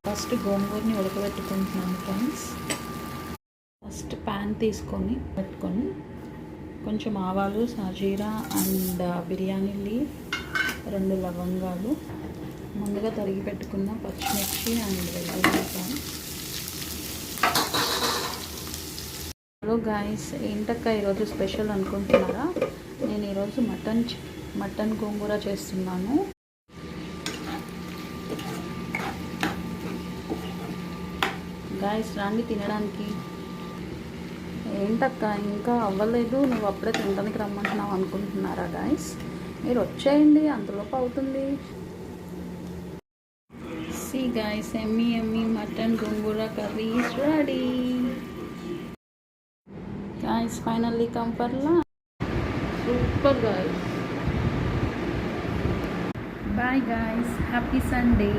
First గోంగూరని ఉడకబెట్టుకుంటున్నాను friends. First pan తీసుకొని పెట్టుకొని కొంచెం ఆవాలు, సాజీరా అండ్ బిర్యానీ లీఫ్, 2 లవంగాలు, ముందుగా తరిగి పెట్టుకున్న పచ్చిమిర్చి అండ్ వెల్లుల్లిపాయ. హలో గాయస్, ఏంటక్క ఈరోజు స్పెషల్ అనుకుంటున్నారా? నేను ఈరోజు మటన్ గోంగూర చేస్తున్నాను. గాయస్ రండి తినడానికి. ఏంటక్క ఇంకా అవ్వలేదు, నువ్వు అప్పుడే తినడానికి రమ్మంటున్నావు అనుకుంటున్నారా గాయస్? మీరు వచ్చేయండి, అంతలోపు అవుతుంది. See guys, yummy mutton gongura curry is ready. Guys, finally come for lunch. Super guys. Bye guys, happy Sunday.